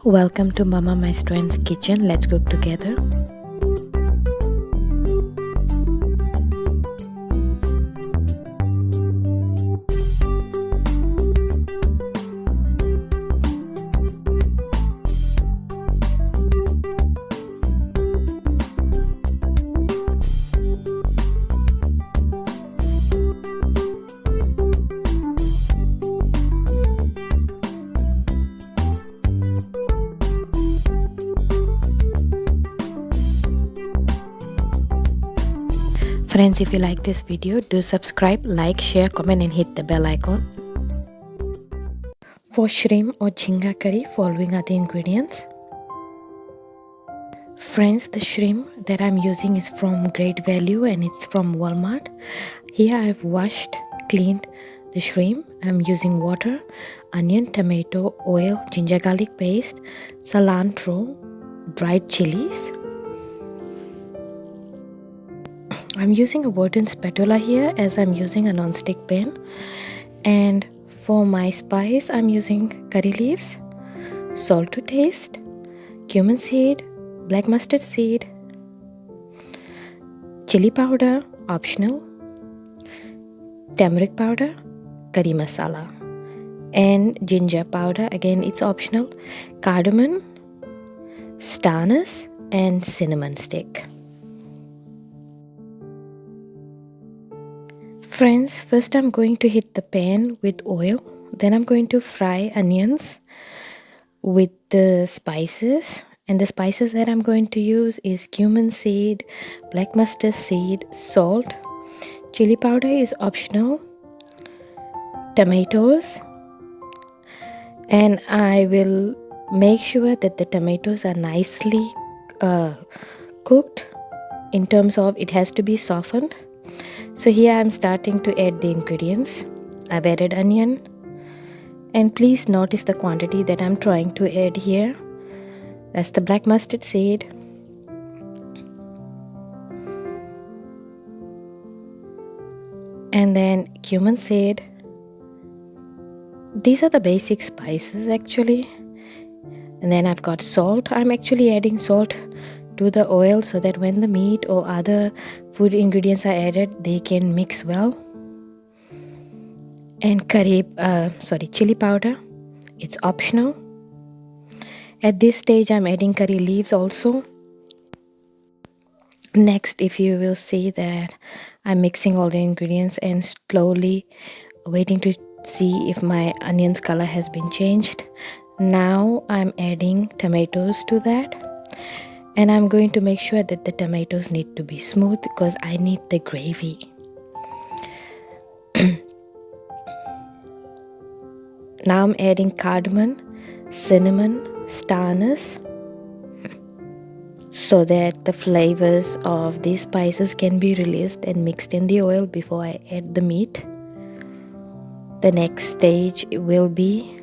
Welcome to Mama My Strength's kitchen. Let's cook together. Friends, if you like this video, do subscribe, like, share, comment and hit the bell icon. For shrimp or jhinga curry, following are the ingredients. Friends, the shrimp that I'm using is from Great Value and it's from Walmart. Here I've washed, cleaned the shrimp. I'm using water, onion, tomato, oil, ginger garlic paste, cilantro, dried chilies. I'm using a wooden spatula here as I'm using a non-stick pan. And for my spice, I'm using curry leaves, salt to taste, cumin seed, black mustard seed, chili powder, optional, turmeric powder, curry masala, and ginger powder, again it's optional, cardamom, star anise, and cinnamon stick. Friends, first I'm going to heat the pan with oil. Then I'm going to fry onions with the spices. And the spices that I'm going to use is cumin seed, black mustard seed, salt, chili powder is optional, tomatoes. And I will make sure that the tomatoes are nicely cooked in terms of it has to be softened. So here I'm starting to add the ingredients. I've added onion, and please notice the quantity that I'm trying to add here. That's the black mustard seed, and then cumin seed. These are the basic spices actually. And then I've got salt. I'm actually adding salt to the oil so that when the meat or other food ingredients are added, they can mix well. And chili powder, it's optional. At this stage I'm adding curry leaves also. Next, if you will see that I'm mixing all the ingredients and slowly waiting to see if my onions color has been changed. Now I'm adding tomatoes to that. And I'm going to make sure that the tomatoes need to be smooth because I need the gravy. Now I'm adding cardamom, cinnamon, star anise so that the flavors of these spices can be released and mixed in the oil before I add the meat. The next stage will be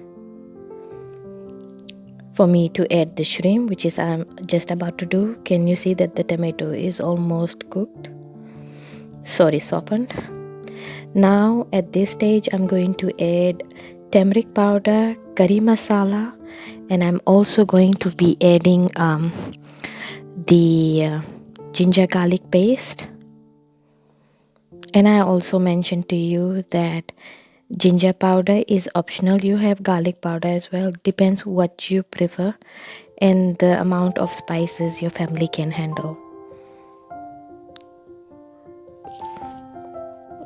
for me to add the shrimp, which is I'm just about to do. Can you see that the tomato is almost cooked? Softened. Now at this stage I'm going to add turmeric powder, curry masala, and I'm also going to be adding the ginger garlic paste. And I also mentioned to you that ginger powder is optional. You have garlic powder as well. Depends what you prefer and the amount of spices your family can handle.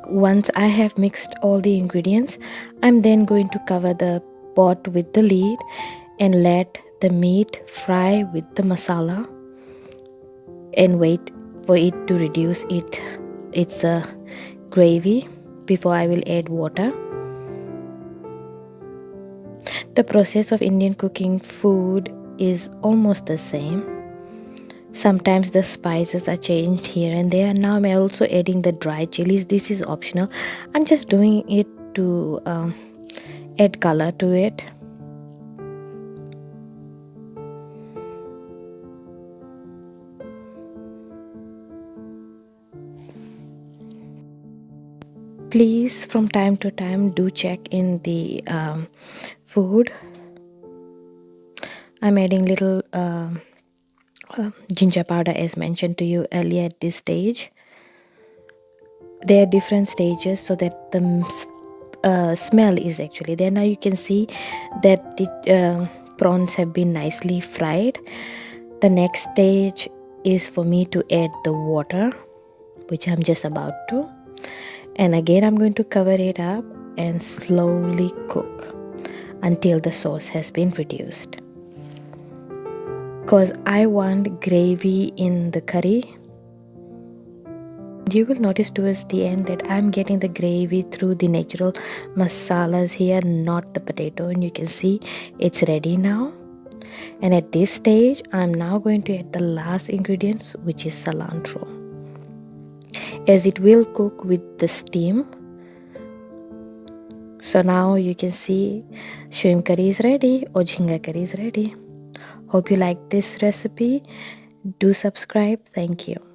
Once I have mixed all the ingredients, I'm then going to cover the pot with the lid and let the meat fry with the masala and wait for it to reduce its gravy before I will add water. The process of Indian cooking food is almost the same. Sometimes the spices are changed here and there. Now I'm also adding the dried chilies. This is optional. I'm just doing it to add color to it. Please, from time to time, do check in the food. I'm adding little ginger powder as mentioned to you earlier at this stage. There are different stages so that the smell is actually there. Now you can see that the prawns have been nicely fried. The next stage is for me to add the water, which I'm just about to. And again, I'm going to cover it up and slowly cook until the sauce has been reduced. Because I want gravy in the curry. You will notice towards the end that I'm getting the gravy through the natural masalas here, not the potato. And you can see it's ready now. And at this stage, I'm now going to add the last ingredients, which is cilantro, as it will cook with the steam. So now you can see shrimp curry is ready or jheenga curry is ready. Hope you like this recipe. Do subscribe. Thank you.